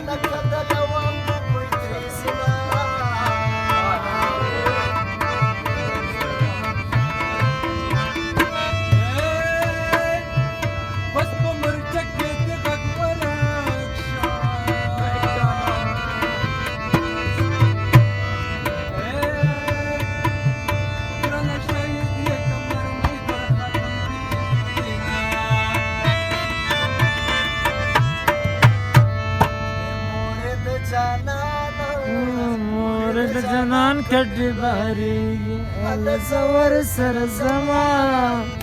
لکه د لونګ بوی ترې سینه بس په مرچک کې د غږ ورک شه ګرانه شهید یې که مرمۍ در ختمېږي مورد جنان کټ باري ال زور سر زمان